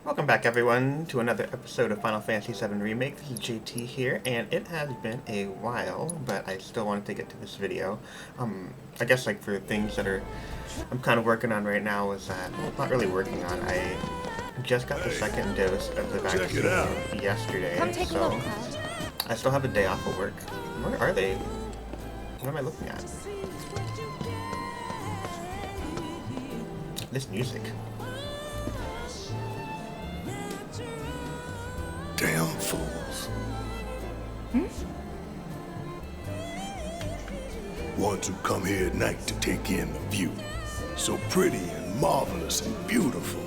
Welcome back, everyone, to another episode of Final Fantasy VII Remake. This is JT here, and it has been a while, but I still wanted to get to this video. I guess, like, for things that I'm kind of working on right now is that, well, not really working on, I just got the second dose of the vaccine yesterday, so I still have a day off of work. Where are they? What am I looking at? This music. Damn fools. Ones who come here at night to take in the view. So pretty and marvelous and beautiful.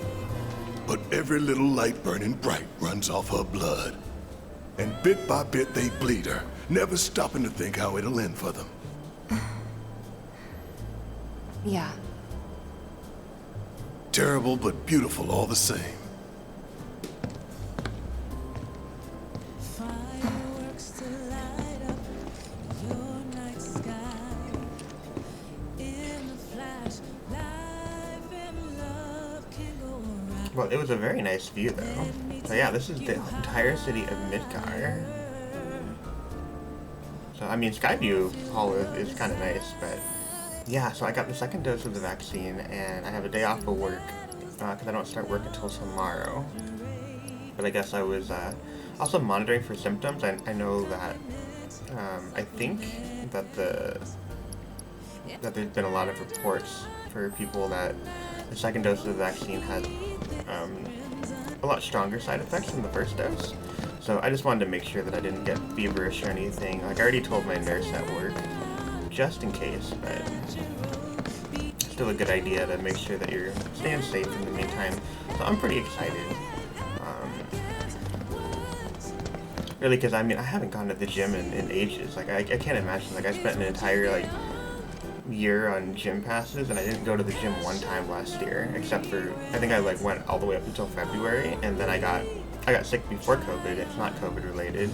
But every little light burning bright runs off her blood. And bit by bit they bleed her, never stopping to think how it'll end for them. Yeah. Terrible but beautiful all the same. Well, it was a very nice view, though. So yeah, this is the entire city of Midgar. So, I mean, Skyview Hall is kind of nice, but yeah, so I got the second dose of the vaccine, and I have a day off of work, because I don't start work until tomorrow. But I guess I was also monitoring for symptoms. I know that, I think that that there's been a lot of reports for people that the second dose of the vaccine had a lot stronger side effects than the first dose. So I just wanted to make sure that I didn't get feverish or anything. Like, I already told my nurse at work, just in case, but still a good idea to make sure that you're staying safe in the meantime. So I'm pretty excited. Really, because I mean, I haven't gone to the gym in ages. Like, I can't imagine. Like, I spent an entire, like, year on gym passes, and I didn't go to the gym one time last year, except for, I think I, like, went all the way up until February, and then I got sick before COVID. It's not COVID related.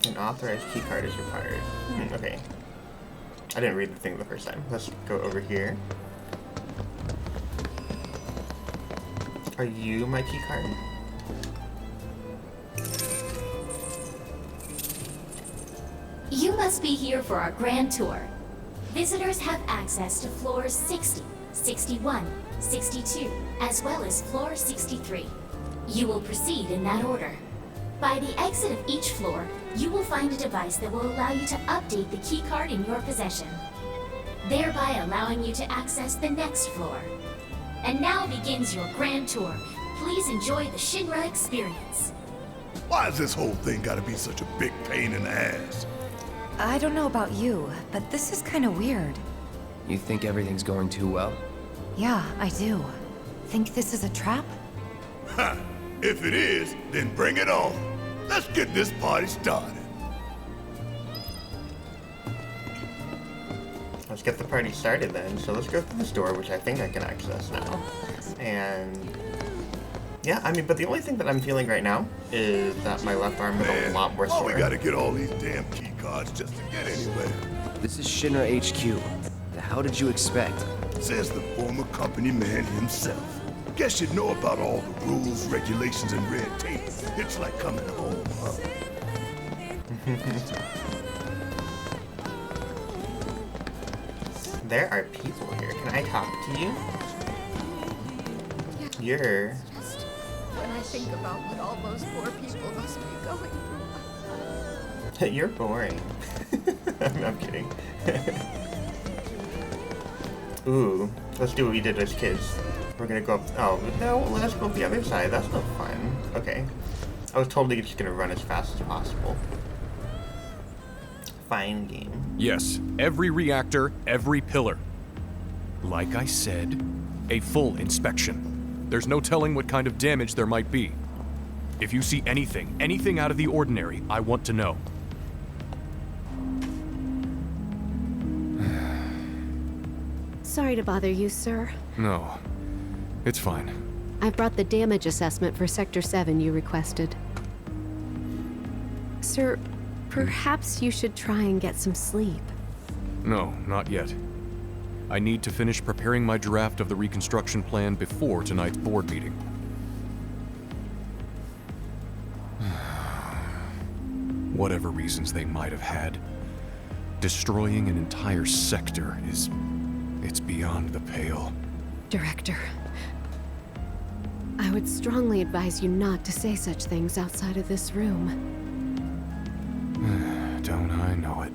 An authorized key card is required. Okay. I didn't read the thing the first time. Let's go over here. Are you my key card? You must be here for our grand tour. Visitors have access to floors 60, 61, 62, as well as floor 63. You will proceed in that order. By the exit of each floor, you will find a device that will allow you to update the key card in your possession, thereby allowing you to access the next floor. And now begins your grand tour. Please enjoy the Shinra experience. Why has this whole thing gotta be such a big pain in the ass? I don't know about you, but this is kind of weird. You think everything's going too well? Yeah, I do. Think this is a trap? Ha! If it is, then bring it on. Let's get this party started. Let's get the party started then. So let's go through this door, which I think I can access now. And yeah, I mean, but the only thing that I'm feeling right now is that my left arm is a lot more sore. We gotta get all these damn key cards just to get anywhere. This is Shinra HQ. How did you expect? Says the former company man himself. Guess you'd know about all the rules, regulations, and red tape. It's like coming home, huh? There are people here. Can I talk to you? You're... Just when I think about what all those poor people must be going through. You're boring. I'm kidding. Ooh, let's do what we did as kids. We're gonna go up... Oh, no, let's go up the other side. That's no fun. Okay. I was totally just gonna run as fast as possible. Fine game. Yes, every reactor, every pillar. Like I said, a full inspection. There's no telling what kind of damage there might be. If you see anything out of the ordinary, I want to know. Sorry to bother you, sir. No, it's fine. I've brought the damage assessment for Sector 7 you requested. Sir, perhaps you should try and get some sleep. No, not yet. I need to finish preparing my draft of the reconstruction plan before tonight's board meeting. Whatever reasons they might have had, destroying an entire sector it's beyond the pale. Director, I would strongly advise you not to say such things outside of this room. Don't I know it?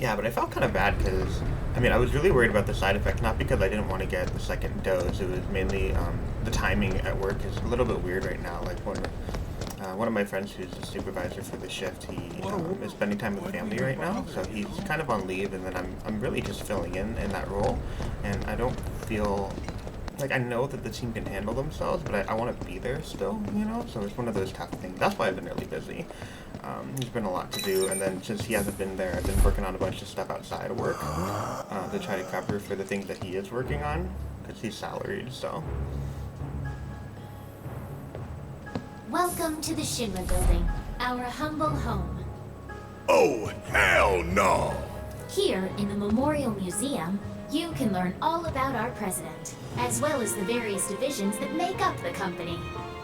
Yeah, but I felt kind of bad because, I mean, I was really worried about the side effect, not because I didn't want to get the second dose. It was mainly the timing at work is a little bit weird right now. Like, one of my friends who's the supervisor for the shift, he is spending time with family right now, so he's kind of on leave, and then I'm really just filling in that role, and I don't feel... Like, I know that the team can handle themselves, but I want to be there still, you know? So it's one of those tough things. That's why I've been really busy. There's been a lot to do, and then since he hasn't been there, I've been working on a bunch of stuff outside of work to try to cover for the things that he is working on, because he's salaried, so... Welcome to the Shinra building, our humble home. Oh, hell no! Here, in the Memorial Museum, you can learn all about our president, as well as the various divisions that make up the company.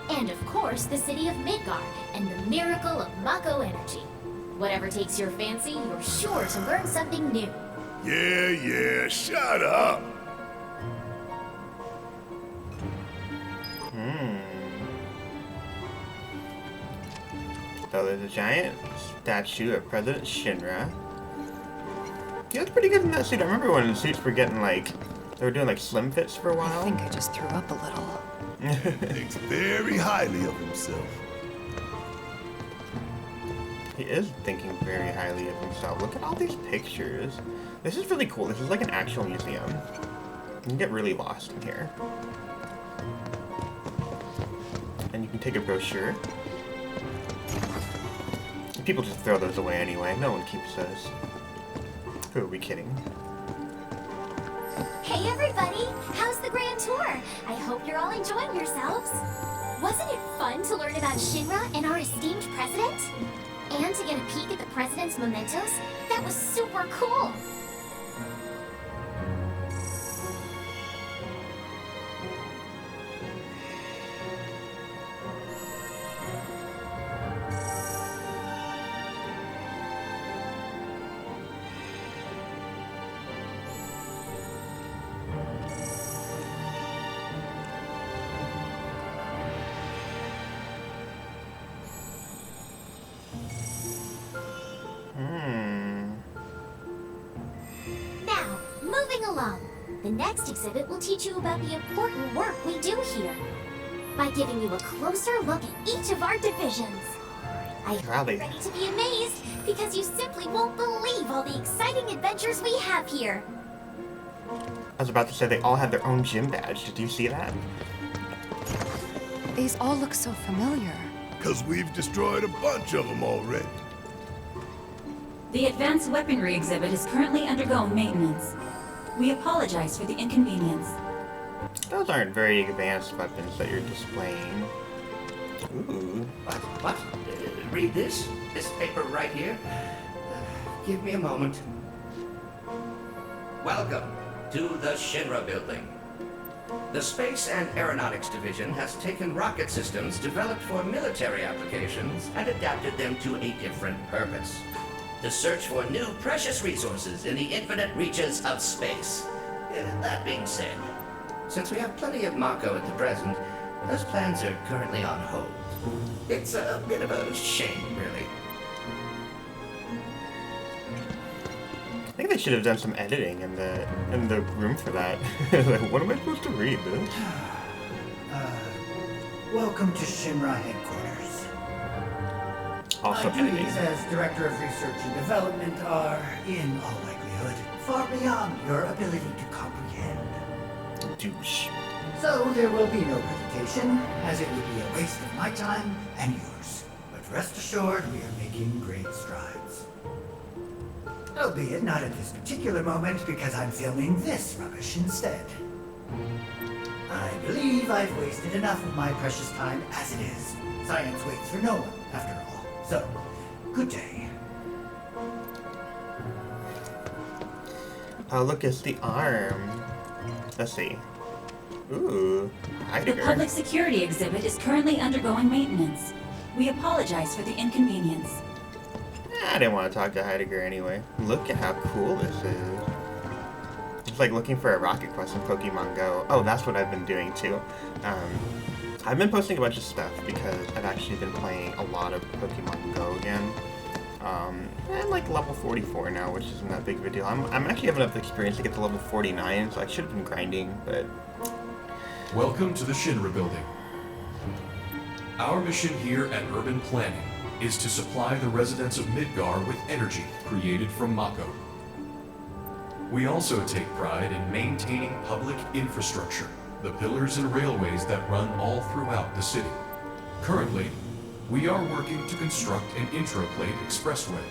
And of course, the city of Midgard, and the miracle of Mako energy. Whatever takes your fancy, you're sure to learn something new. Yeah, shut up! So there's a giant statue of President Shinra. He looks pretty good in that suit. I remember when the suits were getting like, they were doing like slim fits for a while. I think I just threw up a little. Thinks very highly of himself. He is thinking very highly of himself. Look at all these pictures. This is really cool. This is like an actual museum. You can get really lost in here. And you can take a brochure. People just throw those away anyway. No one keeps those. Who are we kidding? Hey everybody! How's the grand tour? I hope you're all enjoying yourselves. Wasn't it fun to learn about Shinra and our esteemed president? And to get a peek at the president's mementos? That was super cool! Now, moving along. The next exhibit will teach you about the important work we do here, by giving you a closer look at each of our divisions. I hope you're ready to be amazed, because you simply won't believe all the exciting adventures we have here. I was about to say they all have their own gym badge. Did you see that? These all look so familiar. 'Cause we've destroyed a bunch of them already. The Advanced Weaponry exhibit is currently undergoing maintenance. We apologize for the inconvenience. Those aren't very advanced weapons that you're displaying. Ooh. What? Read this? This paper right here? Give me a moment. Welcome to the Shinra building. The Space and Aeronautics Division has taken rocket systems developed for military applications and adapted them to a different purpose. To search for new precious resources in the infinite reaches of space. That being said, since we have plenty of Mako at the present, those plans are currently on hold. It's a bit of a shame, really. I think they should have done some editing in the room for that. Like, what am I supposed to read, dude? Welcome to Shinra Headquarters. Also My editing. duties as Director of Research and Development are, in all likelihood, far beyond your ability to comprehend. Douche. So there will be no presentation application, as it would be a waste of my time and yours. But rest assured, we are making great strides. Albeit not at this particular moment, because I'm filming this rubbish instead. I believe I've wasted enough of my precious time as it is. Science waits for no one, after all. So, good day. Oh, look, it's the arm. Let's see. Ooh, The Heidegger. public security exhibit is currently undergoing maintenance. We apologize for the inconvenience. I didn't want to talk to Heidegger anyway. Look at how cool this is. It's like looking for a rocket quest in Pokemon Go. Oh, that's what I've been doing too. I've been posting a bunch of stuff because I've actually been playing a lot of Pokemon Go again. I'm like level 44 now, which isn't that big of a deal. I'm actually having enough experience to get to level 49, so I should have been grinding, but... Welcome to the Shinra building. Our mission here at Urban Planning is to supply the residents of Midgar with energy created from Mako. We also take pride in maintaining public infrastructure, the pillars and railways that run all throughout the city. Currently, we are working to construct an intraplate expressway.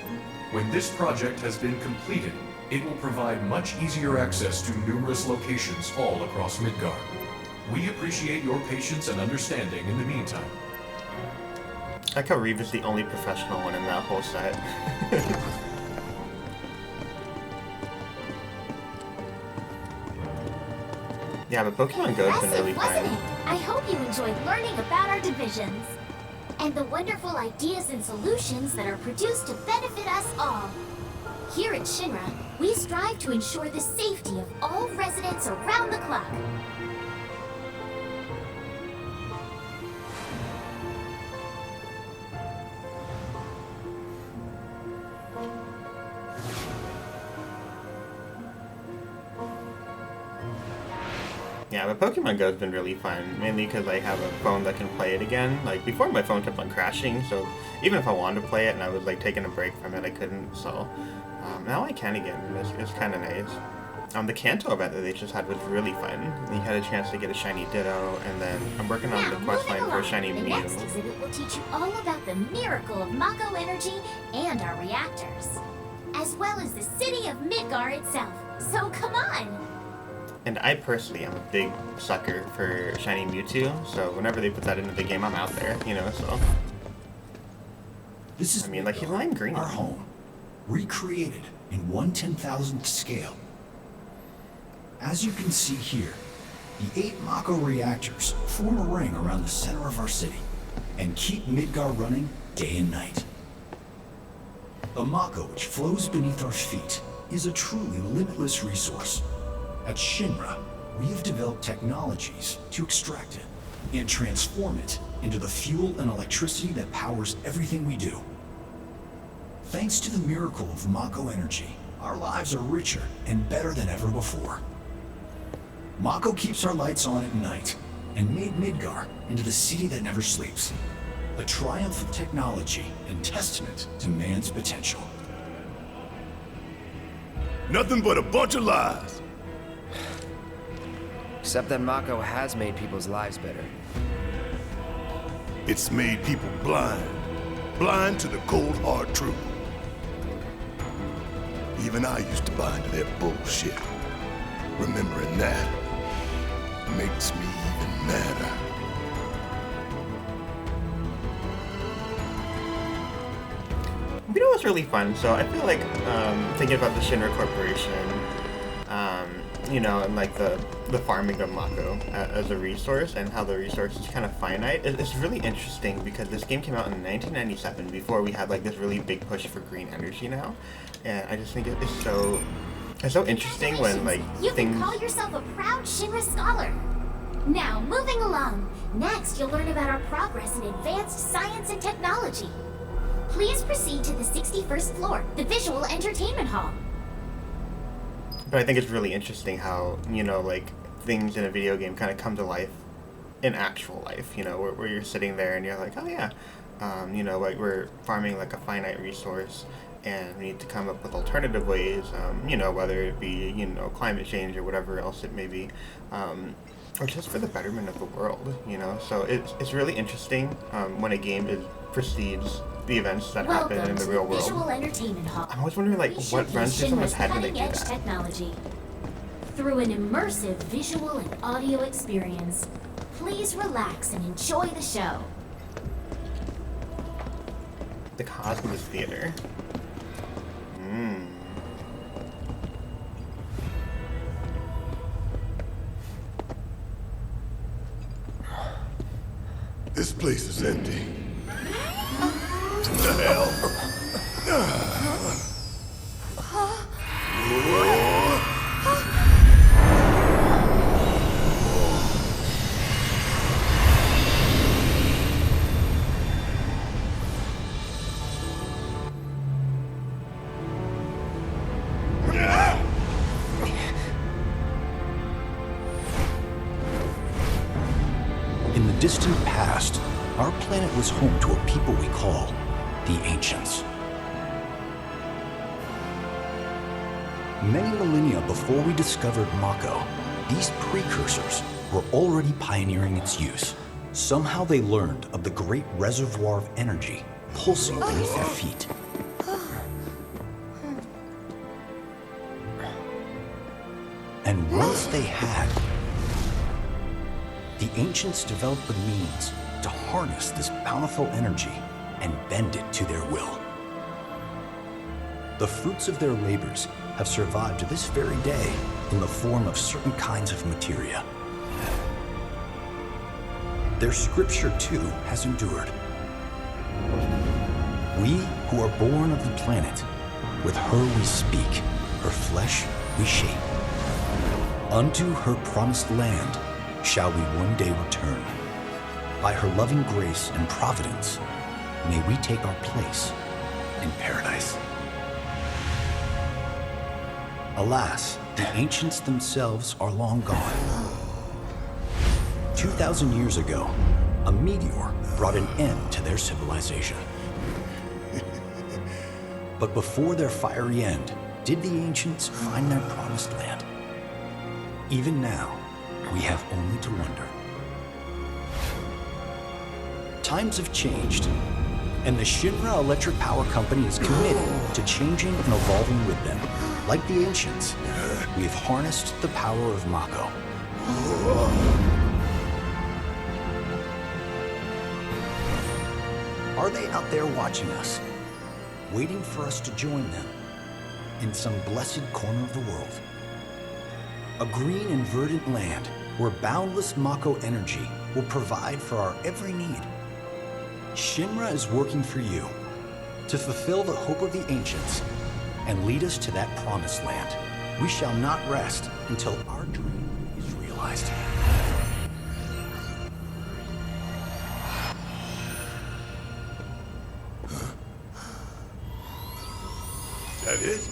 When this project has been completed, it will provide much easier access to numerous locations all across Midgar. We appreciate your patience and understanding in the meantime. I like how Reeve is the only professional one in that whole set. Yeah, but Pokemon Go's been really Impressive, wasn't fun. it? I hope you enjoyed learning about our divisions and the wonderful ideas and solutions that are produced to benefit us all. Here at Shinra, we strive to ensure the safety of all residents around the clock. Yeah, but Pokemon Go's been really fun, mainly because I have a phone that can play it again. Like, before my phone kept on crashing, so even if I wanted to play it and I was, like, taking a break from it, I couldn't, so... now I can again, it's kind of nice. The Kanto event that they just had was really fun. You had a chance to get a shiny Ditto, and then I'm working on the quest line for a shiny The Mew. next exhibit will teach you all about the miracle of Mako energy and our reactors, as well as the city of Midgar itself. So come on! And I personally am a big sucker for shiny Mewtwo, so whenever they put that into the game, I'm out there, you know, so... This is I mean, like, he's lime green. our home, recreated in 1/10,000th scale. As you can see here, the 8 Mako reactors form a ring around the center of our city and keep Midgar running day and night. The Mako which flows beneath our feet is a truly limitless resource. At Shinra, we have developed technologies to extract it and transform it into the fuel and electricity that powers everything we do. Thanks to the miracle of Mako energy, our lives are richer and better than ever before. Mako keeps our lights on at night and made Midgar into the city that never sleeps. A triumph of technology and testament to man's potential. Nothing but a bunch of lies. Except that Mako has made people's lives better. It's made people blind. Blind to the cold, hard truth. Even I used to buy into their bullshit. Remembering that makes me even madder. You know what's really fun? So I feel like thinking about the Shinra Corporation, you know, and like the farming of Mako as a resource and how the resource is kind of finite. It's really interesting because this game came out in 1997 before we had like this really big push for green energy now, and I just think it's so interesting when like You things. can call yourself a proud Shinra scholar. Now, moving along. Next, you'll learn about our progress in advanced science and technology. Please proceed to the 61st floor, the Visual Entertainment Hall. But I think it's really interesting how, you know, like, things in a video game kind of come to life in actual life, you know, where you're sitting there and you're like, oh yeah, you know, like, we're farming, like, a finite resource, and we need to come up with alternative ways, you know, whether it be, you know, climate change or whatever else it may be. or just for the betterment of the world, you know? So it's really interesting when a game precedes the events that happen in the real world. Visual Entertainment Hall. I'm always wondering, like, what runs through someone's head when they do cutting-edge that. technology. Through an immersive visual and audio experience, please relax and enjoy the show. The Cosmos Theater. This place is empty. What the hell? In the distant past, our planet was home to a people we call the Ancients. Many millennia before we discovered Mako, these precursors were already pioneering its use. Somehow they learned of the great reservoir of energy pulsing beneath their feet. And once they had, the Ancients developed the means to harness this bountiful energy and bend it to their will. The fruits of their labors have survived to this very day in the form of certain kinds of materia. Their scripture, too, has endured. We who are born of the planet, with her we speak, her flesh we shape. Unto her promised land shall we one day return. By her loving grace and providence, may we take our place in paradise. Alas, the Ancients themselves are long gone. 2,000 years ago, a meteor brought an end to their civilization. But before their fiery end, did the Ancients find their promised land? Even now, we have only to wonder. Times have changed, and the Shinra Electric Power Company is committed to changing and evolving with them. Like the Ancients, we have harnessed the power of Mako. Are they out there watching us, waiting for us to join them in some blessed corner of the world? A green and verdant land where boundless Mako energy will provide for our every need. Shinra is working for you to fulfill the hope of the Ancients and lead us to that promised land. We shall not rest until our dream is realized. That it?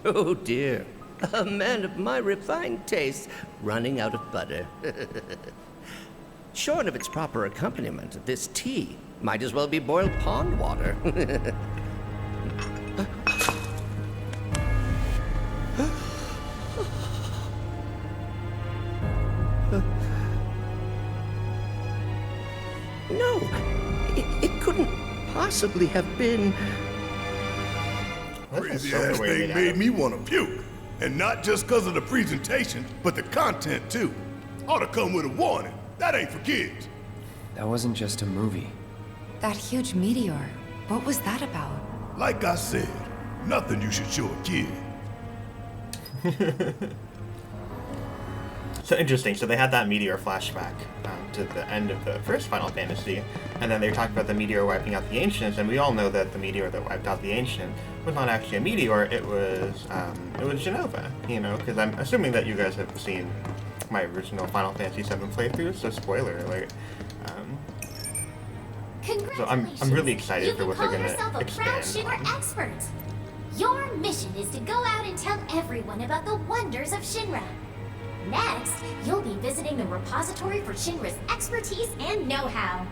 Oh dear, a man of my refined taste running out of butter. Shorn of its proper accompaniment, this tea might as well be boiled pond water. No, it couldn't possibly have been... Crazy ass thing made me want to puke. And not just because of the presentation, but the content too. Ought to come with a warning. That ain't for kids. That wasn't just a movie. That huge meteor, what was that about? Like I said, nothing you should show a kid. So interesting. So they had that meteor flashback to the end of the first Final Fantasy, and then they talked about the meteor wiping out the Ancients, and we all know that the meteor that wiped out the Ancient was not actually a meteor. It was Genova. You know, because I'm assuming that you guys have seen my original Final Fantasy VII playthrough. So spoiler alert. So I'm really excited for what they're gonna expand. You can call yourself a proud Shinra expert. Your mission is to go out and tell everyone about the wonders of Shinra. Next, you'll be visiting the repository for Shinra's expertise and know-how.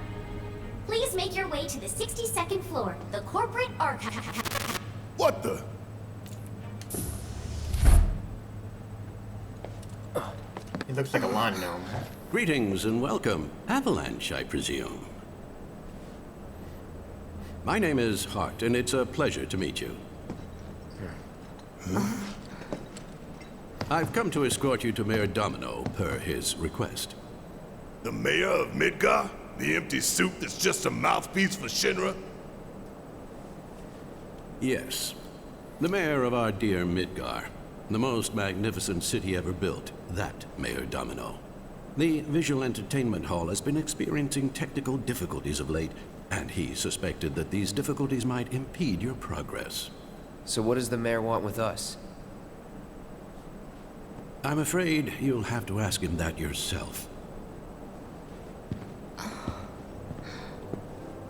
Please make your way to the 62nd floor, the corporate archive. What the? He looks like a lawn gnome. Greetings and welcome. Avalanche, I presume. My name is Hart, and it's a pleasure to meet you. I've come to escort you to Mayor Domino, per his request. The mayor of Midgar? The empty suit that's just a mouthpiece for Shinra? Yes. The mayor of our dear Midgar. The most magnificent city ever built. That Mayor Domino. The visual entertainment hall has been experiencing technical difficulties of late, and he suspected that these difficulties might impede your progress. So what does the mayor want with us? I'm afraid you'll have to ask him that yourself.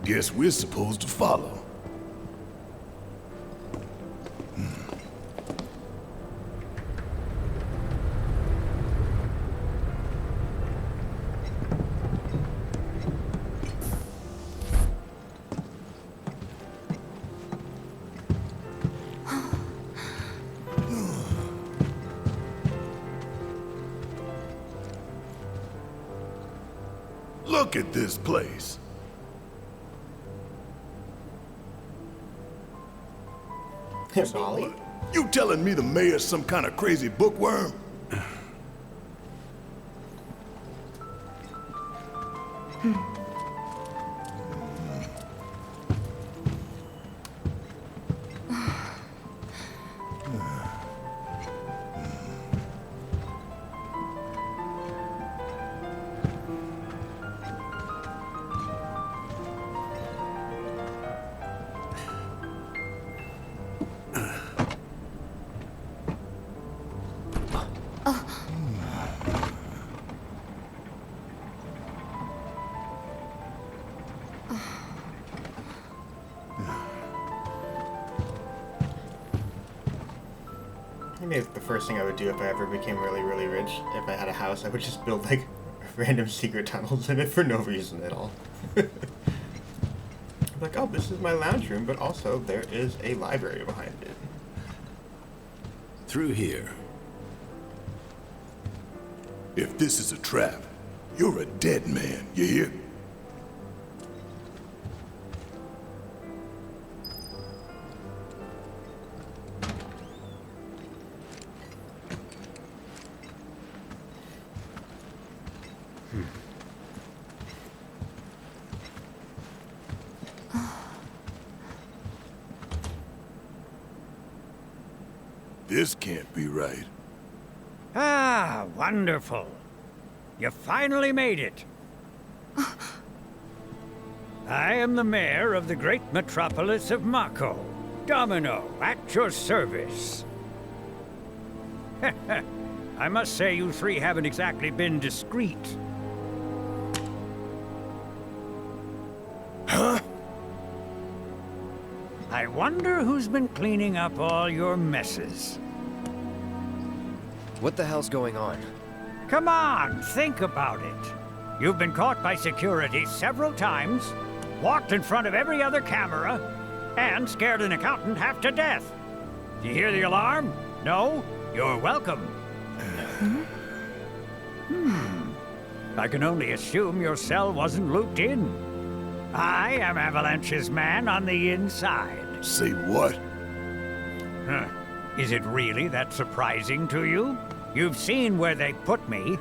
Guess we're supposed to follow. Look at this place. Molly? You telling me the mayor's some kind of crazy bookworm? Maybe the first thing I would do if I ever became really, really rich, if I had a house, I would just build like random secret tunnels in it for no reason at all. Like, oh, this is my lounge room, but also there is a library behind it. Through here. If this is a trap, you're a dead man, you hear? This can't be right. Ah, wonderful. You finally made it. I am the mayor of the great metropolis of Mako. Domino, at your service. I must say you three haven't exactly been discreet. Huh? I wonder who's been cleaning up all your messes. What the hell's going on? Come on, think about it. You've been caught by security several times, walked in front of every other camera, and scared an accountant half to death. Do you hear the alarm? No? You're welcome. I can only assume your cell wasn't looped in. I am Avalanche's man on the inside. Say what? Is it really that surprising to you? You've seen where they put me.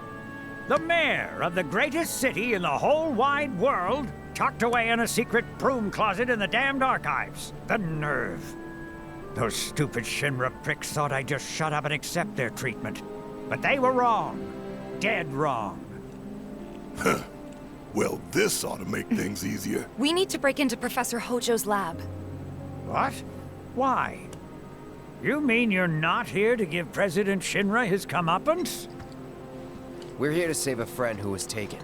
The mayor of the greatest city in the whole wide world, tucked away in a secret broom closet in the damned archives. The nerve. Those stupid Shinra pricks thought I'd just shut up and accept their treatment. But they were wrong. Dead wrong. Huh. Well, this ought to make things easier. We need to break into Professor Hojo's lab. What? Why? You mean you're not here to give President Shinra his comeuppance? We're here to save a friend who was taken.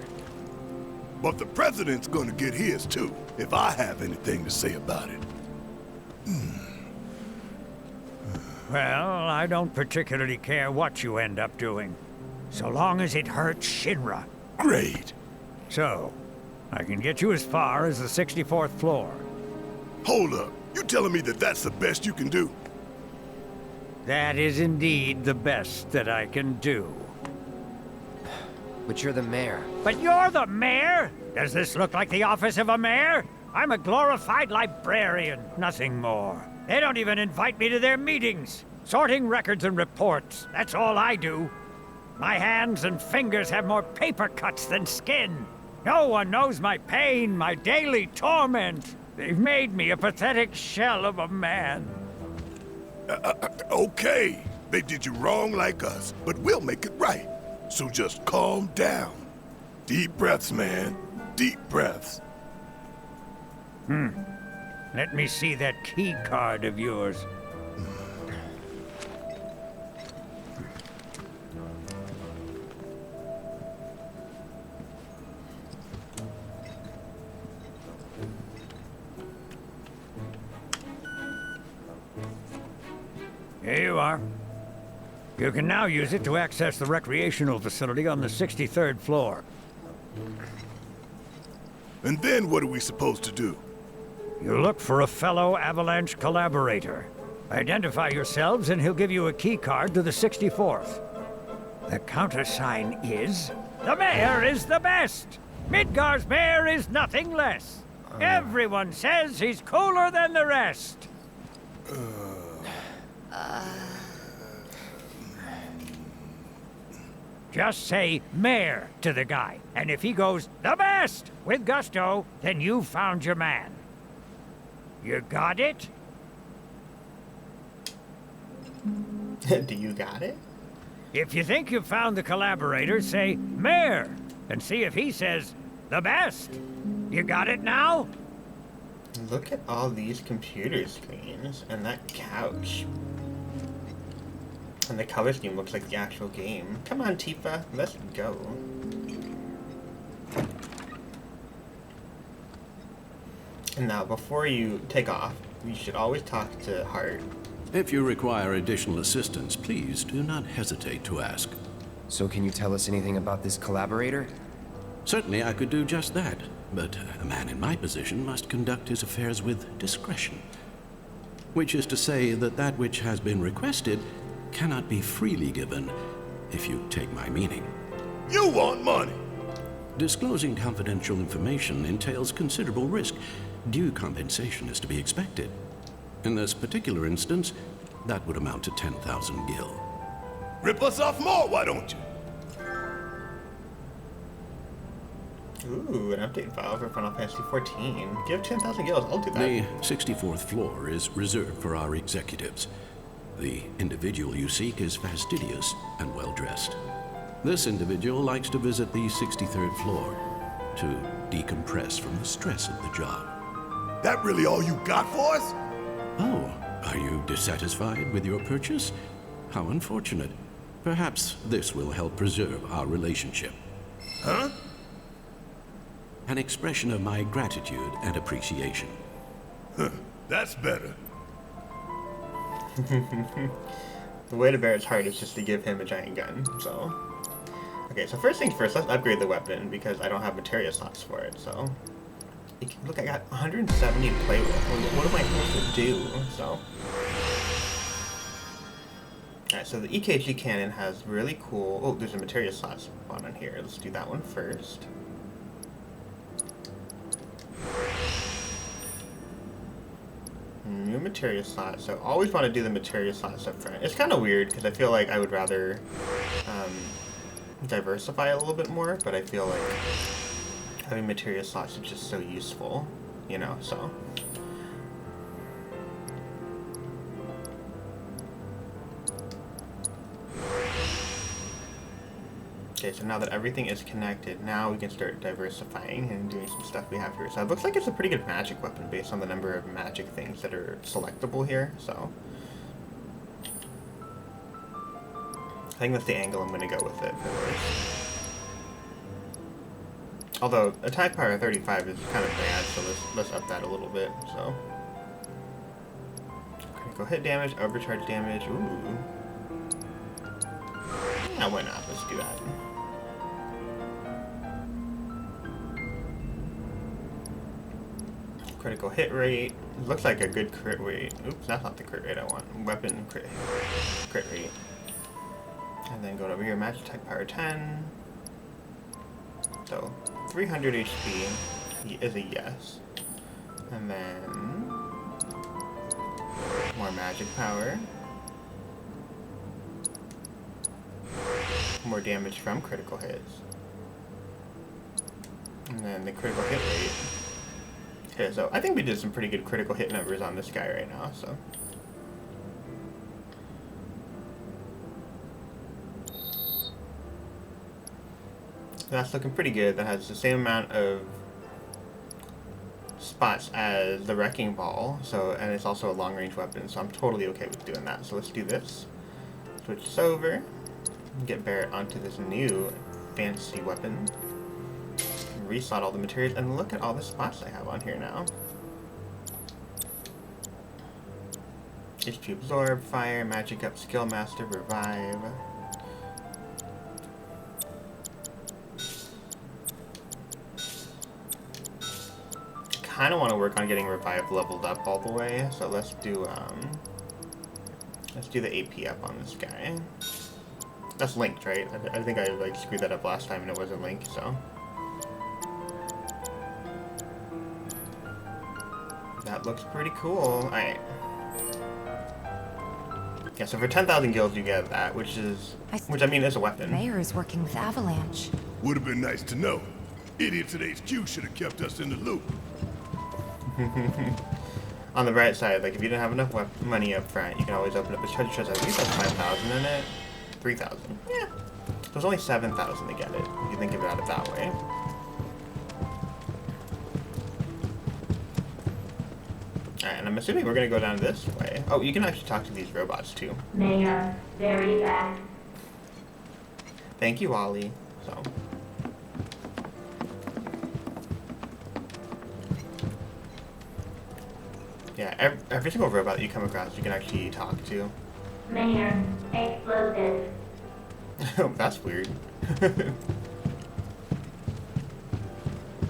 But the president's gonna get his too, if I have anything to say about it. Well, I don't particularly care what you end up doing, so long as it hurts Shinra. Great. So, I can get you as far as the 64th floor. Hold up. You telling me that that's the best you can do? That is indeed the best that I can do. But you're the mayor. But you're the mayor? Does this look like the office of a mayor? I'm a glorified librarian, nothing more. They don't even invite me to their meetings. Sorting records and reports, that's all I do. My hands and fingers have more paper cuts than skin. No one knows my pain, my daily torment. They've made me a pathetic shell of a man. Okay. They did you wrong like us, but we'll make it right. So just calm down. Deep breaths, man. Deep breaths. Let me see that key card of yours. Here you are. You can now use it to access the recreational facility on the 63rd floor. And then what are we supposed to do? You look for a fellow Avalanche collaborator. Identify yourselves and he'll give you a key card to the 64th. The countersign is... The mayor is the best! Midgar's mayor is nothing less. Everyone says he's cooler than the rest. Just say mayor to the guy, and if he goes the best with gusto, then you've found your man. You got it? Do you got it? If you think you've found the collaborator, say mayor, and see if he says the best. You got it now? Look at all these computer screens and that couch. And the color scheme looks like the actual game. Come on, Tifa, let's go. And now, before you take off, you should always talk to Hart. If you require additional assistance, please do not hesitate to ask. So can you tell us anything about this collaborator? Certainly I could do just that, but a man in my position must conduct his affairs with discretion. Which is to say that that which has been requested cannot be freely given, if you take my meaning. You want money! Disclosing confidential information entails considerable risk. Due compensation is to be expected. In this particular instance, that would amount to 10,000 gil. Rip us off more, why don't you? Ooh, an update file for Final Fantasy XIV. Give 10,000 gills, I'll do that. The 64th floor is reserved for our executives. The individual you seek is fastidious and well-dressed. This individual likes to visit the 63rd floor to decompress from the stress of the job. That really all you got for us? Oh, are you dissatisfied with your purchase? How unfortunate. Perhaps this will help preserve our relationship. Huh? An expression of my gratitude and appreciation. Huh, that's better. The way to bear his heart is just to give him a giant gun, so... Okay, so first things first, let's upgrade the weapon, because I don't have materia slots for it, so... Look, I got 170 to play with. What am I supposed to do? So... Alright, so the EKG cannon has really cool... Oh, there's a materia slot spot on here. Let's do that one first. New materia slot, so always want to do the materia slots up front. It's kind of weird, because I feel like I would rather diversify a little bit more, but I feel like having materia slots is just so useful, you know, so. Okay, so now that everything is connected, now we can start diversifying and doing some stuff we have here. So it looks like it's a pretty good magic weapon based on the number of magic things that are selectable here, so. I think that's the angle I'm going to go with it for this. Although, attack power 35 is kind of bad, so let's up that a little bit, so. Critical hit damage, overcharge damage, ooh. Yeah, why not? Let's do that. Critical hit rate. Looks like a good crit rate. Oops, that's not the crit rate I want. Weapon crit rate. And then going over here, match attack power 10. So, 300 HP is a yes. And then more magic power. More damage from critical hits. And then the critical hit rate. Okay, so I think we did some pretty good critical hit numbers on this guy right now, so. That's looking pretty good. That has the same amount of spots as the Wrecking Ball, so, and it's also a long-range weapon, so I'm totally okay with doing that. So let's do this. Switch this over. Get Barrett onto this new fancy weapon. Reslot all the materials, and look at all the spots I have on here now. HP Absorb, Fire, Magic Up, Skill Master, Revive. Kind of want to work on getting Revive leveled up all the way, so let's do the AP up on this guy. That's linked, right? I think I like screwed that up last time and it wasn't linked, so. That looks pretty cool. Alright. Yeah, so for 10,000 gills you get that, which I mean is a weapon. Mayor is working with Avalanche. Would have been nice to know. Idiots at HQ should have kept us in the loop. On the bright side, like if you didn't have enough money up front, you can always open up a treasure chest. At least that's 5,000 in it. 3,000. Yeah. So it's only 7,000 to get it, if you think about it that way. Alright, and I'm assuming we're gonna go down this way. Oh, you can actually talk to these robots too. Mayor, very bad. Thank you, Ollie. So. Yeah, every single robot that you come across, you can actually talk to. Mayor, explosive. Oh, that's weird.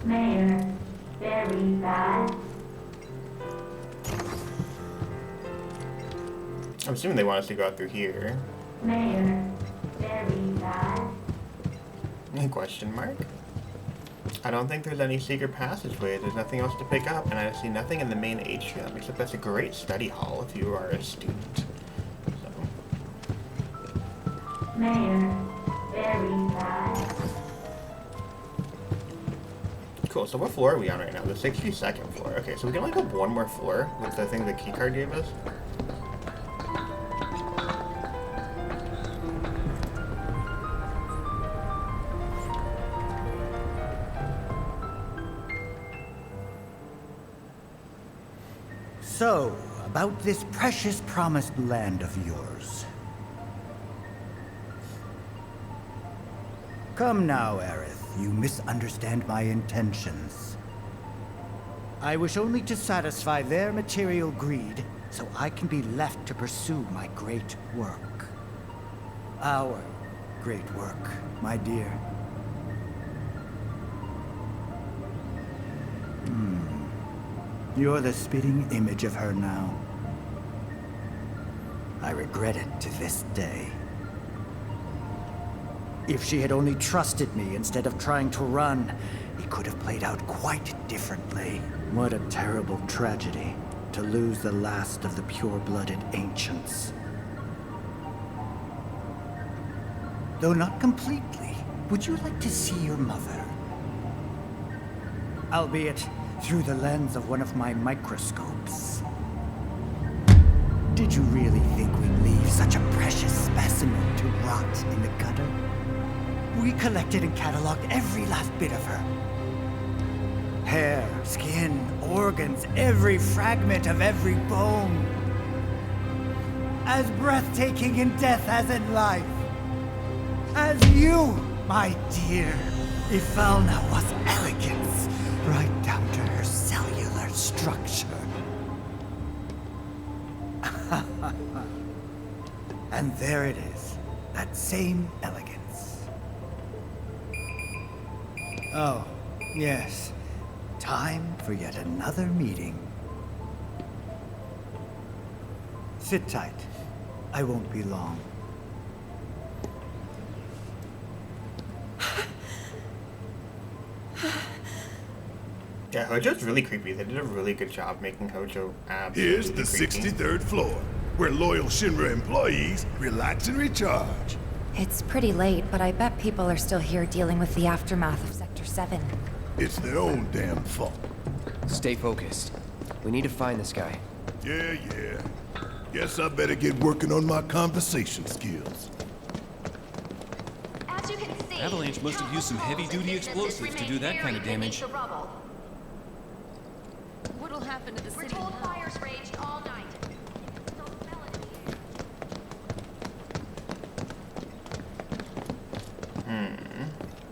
Mayor, very bad. I'm assuming they want us to go out through here. Mayor, very bad. Question mark? I don't think there's any secret passageway. There's nothing else to pick up, and I see nothing in the main atrium, except that's a great study hall if you are a student. Mayor, very bad. Cool, so what floor are we on right now? The 62nd floor. Okay, so we can only go one more floor with the thing the keycard gave us. So, about this precious promised land of yours. Come now, Aerith. You misunderstand my intentions. I wish only to satisfy their material greed, so I can be left to pursue my great work. Our great work, my dear. You're the spitting image of her now. I regret it to this day. If she had only trusted me instead of trying to run, it could have played out quite differently. What a terrible tragedy, to lose the last of the pure-blooded ancients. though not completely. Would you like to see your mother? Albeit through the lens of one of my microscopes. Did you really think we'd leave such a precious specimen to rot in the gutter? We collected and cataloged every last bit of her. Hair, skin, organs, every fragment of every bone. As breathtaking in death as in life. As you, my dear. Ifalna was elegance, right down to her cellular structure. And there it is, that same elegance. Oh, yes. Time for yet another meeting. Sit tight. I won't be long. Yeah, Hojo's really creepy. They did a really good job making Hojo absolutely Here's the creepy. 63rd floor, where loyal Shinra employees relax and recharge. It's pretty late, but I bet people are still here dealing with the aftermath of Sector 7. It's their own damn fault. Stay focused. We need to find this guy. Yeah. Guess I better get working on my conversation skills. As you can see, Avalanche must have used some heavy-duty explosives to do that kind of damage. What'll happen to the city? We're told fires raged all night.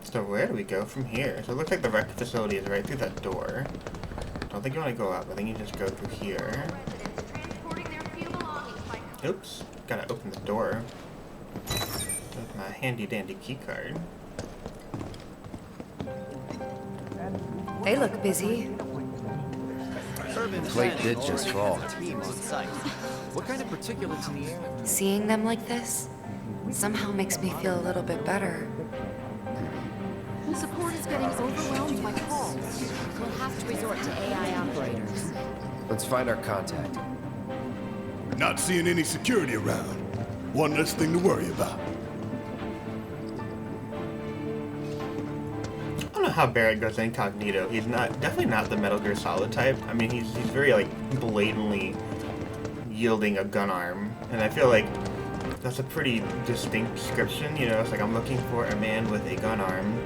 So where do we go from here? So it looks like the wreck facility is right through that door. Don't think you want to go up. I think you just go through here. Oops. Gotta open the door with my handy-dandy keycard. They look busy. The plate did just fall. What kind of particulates in the air? Seeing them like this somehow makes me feel a little bit better. Support is getting overwhelmed by calls. We'll have to resort to AI operators. Let's find our contact. Not seeing any security around. One less thing to worry about. I don't know how Barrett goes incognito. He's definitely not the Metal Gear Solid type. I mean, he's very, like, blatantly yielding a gun arm. And I feel like that's a pretty distinct description, you know? It's like, I'm looking for a man with a gun arm.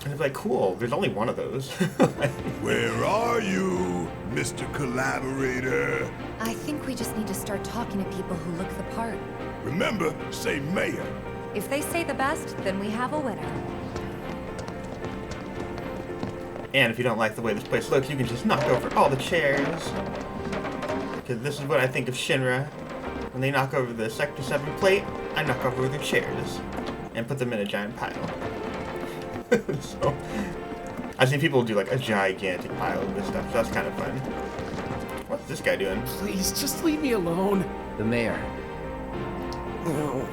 And it's like, cool, there's only one of those. Where are you, Mr. Collaborator? I think we just need to start talking to people who look the part. Remember, say mayor. If they say the best, then we have a winner. And if you don't like the way this place looks, you can just knock over all the chairs. Because this is what I think of Shinra. When they knock over the Sector 7 plate, I knock over their chairs. And put them in a giant pile. So, I've seen people do like a gigantic pile of this stuff, so that's kind of fun. What's this guy doing? Please, just leave me alone. The mayor. Oh.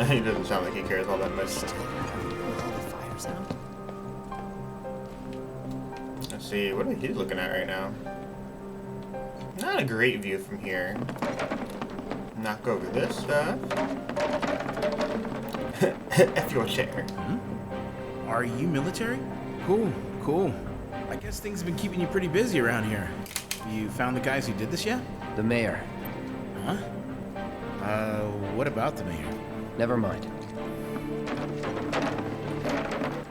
He doesn't sound like he cares all that much. Let's see, what are he looking at right now? Not a great view from here. Knock over this stuff. F your chair. Are you military? Cool. I guess things have been keeping you pretty busy around here. You found the guys who did this yet? The mayor. Huh? What about the mayor? Never mind.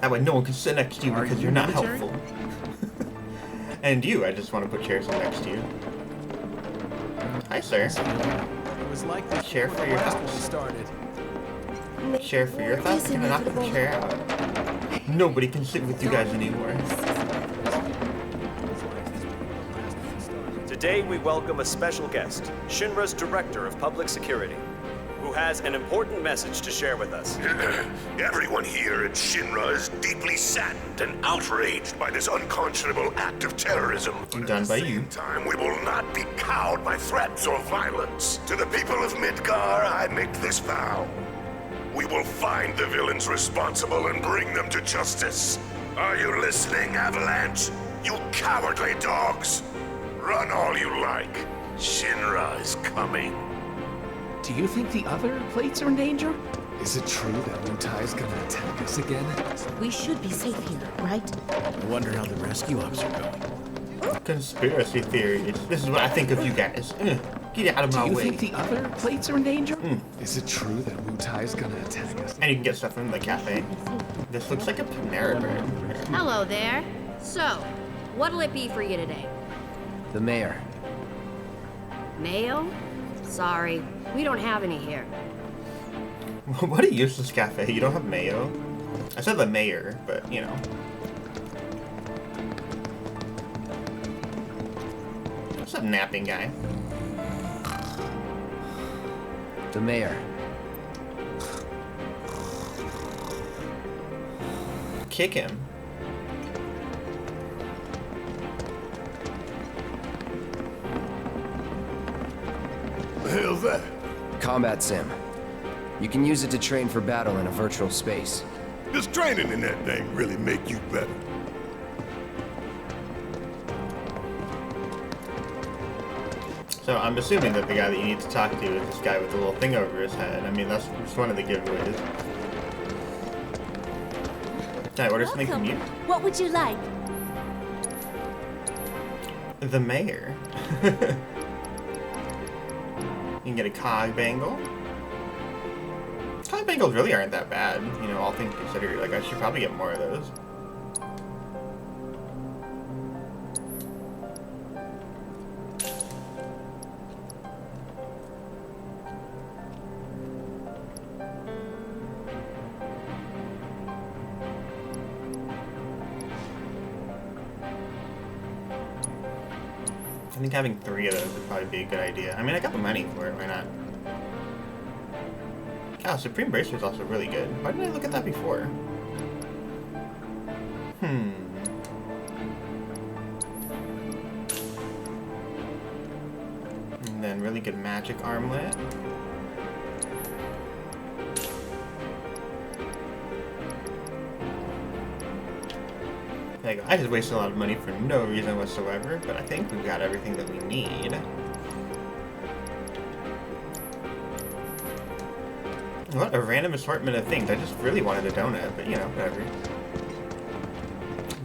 That way no one can sit next to you because you're not military? helpful. And you, I just want to put chairs next to you. Hi, sir. It was like this Chair for your house. started. Chair for your thoughts. Gonna knock the chair out. Nobody can sit with you guys anymore. Today we welcome a special guest, Shinra's Director of Public Security, who has an important message to share with us. Everyone here at Shinra is deeply saddened and outraged by this unconscionable act of terrorism. Done by you. Time we will not be cowed by threats or violence. To the people of Midgar, I make this vow. We will find the villains responsible and bring them to justice. Are you listening, Avalanche? You cowardly dogs! Run all you like. Shinra is coming. Do you think the other plates are in danger? Is it true that Mutai's gonna attack us again? We should be safe here, right? I wonder how the rescue ops are going. Conspiracy theories. This is what I think of you guys. Get out of my way. Do you think the other plates are in danger? Is it true that Mutai's gonna attack us? And you can get stuff from the cafe. This looks like a Panera Bread. Hello there. So, what'll it be for you today? The mayor. Mayo? Sorry, we don't have any here. What a useless cafe. You don't have mayo? I said the mayor, but you know. What's up, napping guy? The mayor. Kick him. The hell's that? Combat sim. You can use it to train for battle in a virtual space. Does training in that thing really make you better? So I'm assuming that the guy that you need to talk to is this guy with the little thing over his head. I mean, that's just one of the giveaways. Can I order something from you? What would you like? The mayor. You can get a cog bangle. Cog bangles really aren't that bad, you know, all things considered. Like, I should probably get more of those. I think having 3 of those would probably be a good idea. I mean, I got the money for it, why not? Oh, Supreme Bracer is also really good. Why didn't I look at that before? And then really good magic armlet. There you go. I just wasted a lot of money for no reason whatsoever, but I think we've got everything that we need. What a random assortment of things. I just really wanted a donut, but you know, whatever.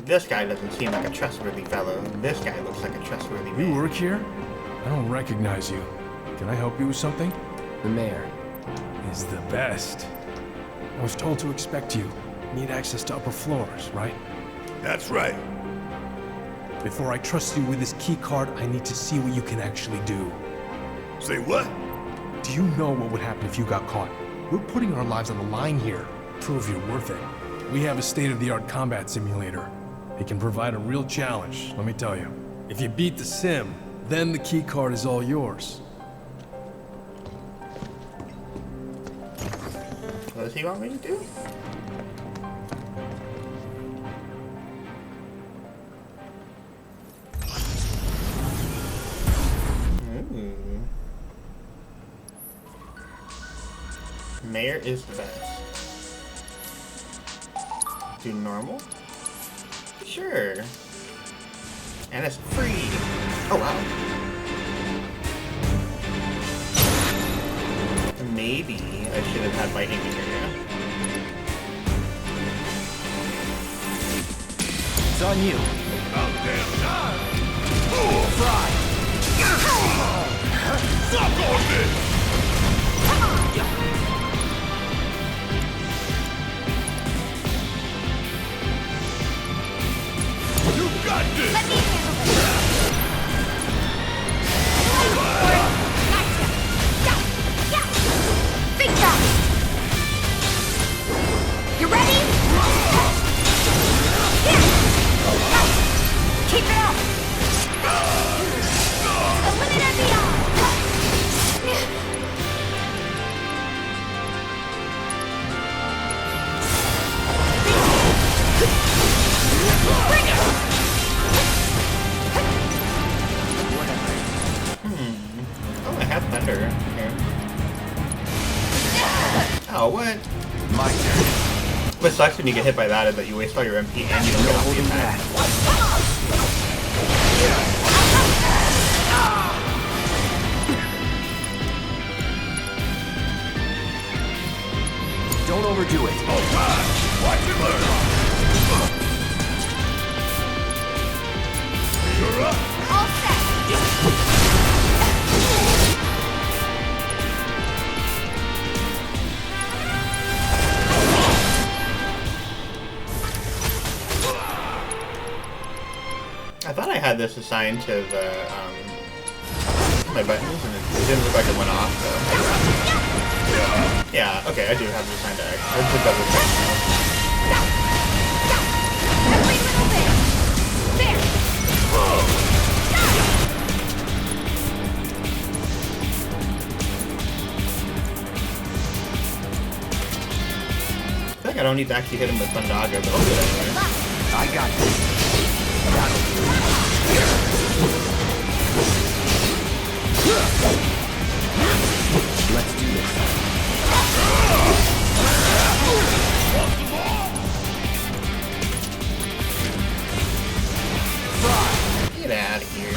This guy doesn't seem like a trustworthy fellow. This guy looks like a trustworthy man. You work here? I don't recognize you. Can I help you with something? The mayor is the best. I was told to expect you. Need access to upper floors, right? That's right. Before I trust you with this key card, I need to see what you can actually do. Say what? Do you know what would happen if you got caught? We're putting our lives on the line here. Prove you're worth it. We have a state-of-the-art combat simulator. It can provide a real challenge, let me tell you. If you beat the sim, then the key card is all yours. What does he want me to do? Mayor is the best. Do normal? Sure. And it's free. Oh wow. Maybe I should have had lightning in here. It's on you. About damn time. Fry. Suck on this. You got this! Let me handle this! Big shot! You ready? Keep it up! Eliminate the eye! Bring it! Oh, I have thunder. Okay. Oh, what? My turn. What sucks when you get hit by that is that you waste all your MP and you don't get off the attack. I thought I had this assigned to the, my buttons, and it didn't look like it went off, so. Yeah, okay, I do have it assigned to X. I just double check now. Every little bit. There. I feel like I don't need to actually hit him with Bundaga, but I'll do it anyway. I got this. Let's do this. Get out of here.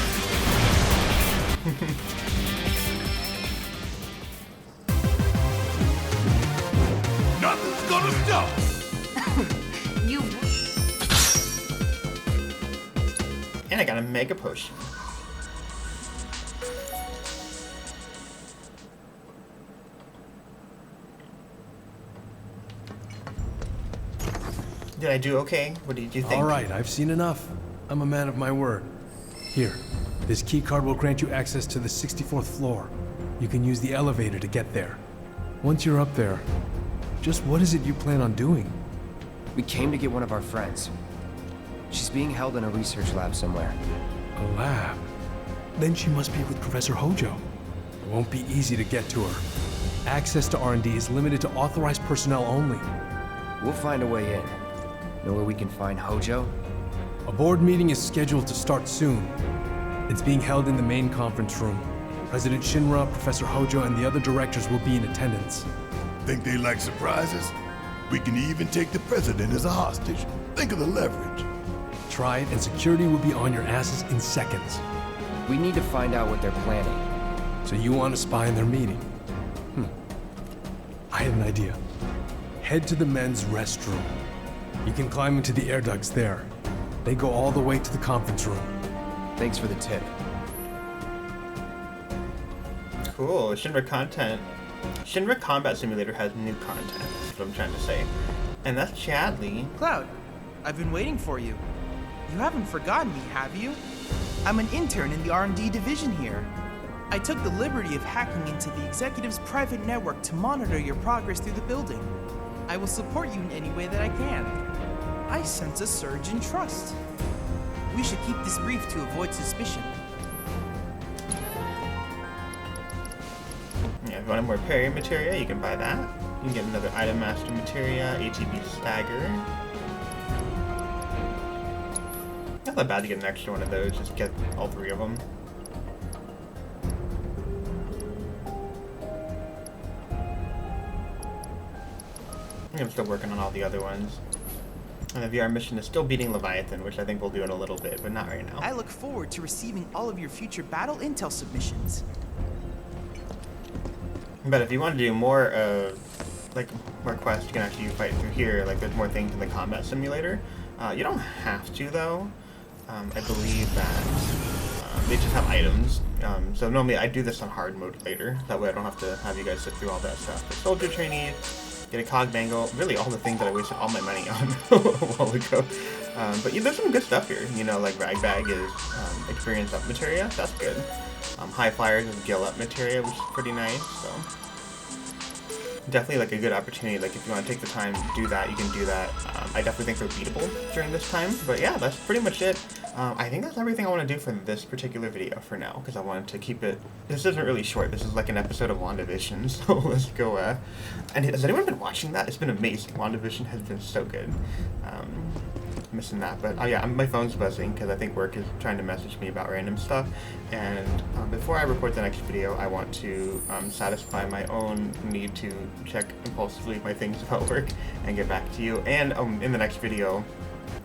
Nothing's gonna stop. You. And I got a mega potion. Did I do okay? What did you think? All right, I've seen enough. I'm a man of my word. Here, this key card will grant you access to the 64th floor. You can use the elevator to get there. Once you're up there, just what is it you plan on doing? We came to get one of our friends. She's being held in a research lab somewhere. A lab? Then she must be with Professor Hojo. It won't be easy to get to her. Access to R&D is limited to authorized personnel only. We'll find a way in. Know where we can find Hojo? A board meeting is scheduled to start soon. It's being held in the main conference room. President Shinra, Professor Hojo, and the other directors will be in attendance. Think they like surprises? We can even take the president as a hostage. Think of the leverage. Try it, and security will be on your asses in seconds. We need to find out what they're planning. So you want to spy in their meeting? I had an idea. Head to the men's restroom. You can climb into the air ducts there. They go all the way to the conference room. Thanks for the tip. Cool. Shinra Combat Simulator has new content. That's what I'm trying to say. And that's Chadley. Cloud, I've been waiting for you. You haven't forgotten me, have you? I'm an intern in the R&D division here. I took the liberty of hacking into the executive's private network to monitor your progress through the building. I will support you in any way that I can. I sense a surge in trust. We should keep this brief to avoid suspicion. Yeah, if you want more parry materia, you can buy that. You can get another item master materia, ATB stagger. Not that bad to get an extra one of those, just get all three of them. I'm still working on all the other ones. And the VR mission is still beating Leviathan, which I think we'll do in a little bit, but not right now. I look forward to receiving all of your future battle intel submissions. But if you want to do more more quests, you can actually fight through here. Like, there's more things in the combat simulator. You don't have to, though. I believe that they just have items. So normally I do this on hard mode later. That way I don't have to have you guys sit through all that stuff. But soldier trainees, get a cog bangle, really all the things that I wasted all my money on a while ago. But yeah, there's some good stuff here. You know, like Ragbag is experience up materia, that's good. High Flyers is gill up materia, which is pretty nice. So definitely like a good opportunity. Like if you want to take the time to do that, you can do that. I definitely think they're beatable during this time. But yeah, that's pretty much it. I think that's everything I want to do for this particular video for now, because I wanted to keep it. This isn't really short. This is like an episode of WandaVision, so let's go. And has anyone been watching that? It's been amazing. WandaVision has been so good. Missing that, but oh yeah, my phone's buzzing because I think work is trying to message me about random stuff. And before I record the next video, I want to satisfy my own need to check impulsively my things about work and get back to you. And in the next video,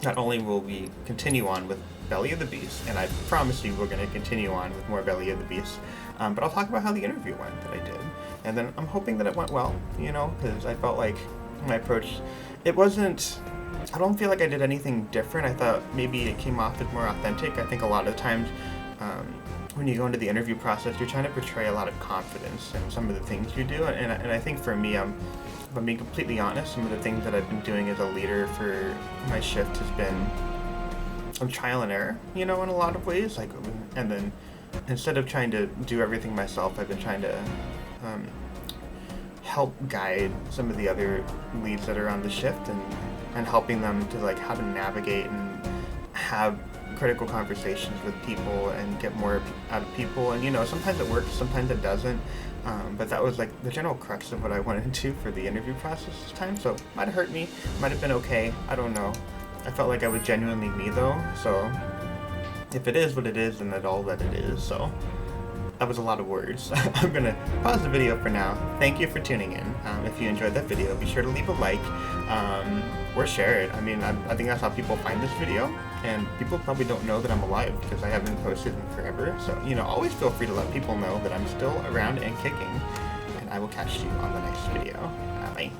not only will we continue on with Belly of the Beast, and I promise you we're going to continue on with more Belly of the Beast, but I'll talk about how the interview went that I did. And then I'm hoping that it went well, you know, because I felt like my approach, it wasn't, I don't feel like I did anything different. I thought maybe it came off as more authentic. I think a lot of times when you go into the interview process, you're trying to portray a lot of confidence in some of the things you do. And I think for me, if I'm being completely honest, some of the things that I've been doing as a leader for my shift has been some trial and error, you know, in a lot of ways. Like, and then instead of trying to do everything myself, I've been trying to help guide some of the other leads that are on the shift, and helping them to like how to navigate and have critical conversations with people and get more out of people. And you know, sometimes it works, sometimes it doesn't. But that was like the general crux of what I wanted to do for the interview process this time. So it might have hurt me, might have been okay, I don't know. I felt like I was genuinely me though, so if it is what it is, then that's all that it is. So that was a lot of words. I'm gonna pause the video for now. Thank you for tuning in. If you enjoyed that video, be sure to leave a like or share it. I mean, I think that's how people find this video, and people probably don't know that I'm alive because I haven't posted in forever. So, you know, always feel free to let people know that I'm still around and kicking, and I will catch you on the next video. Bye.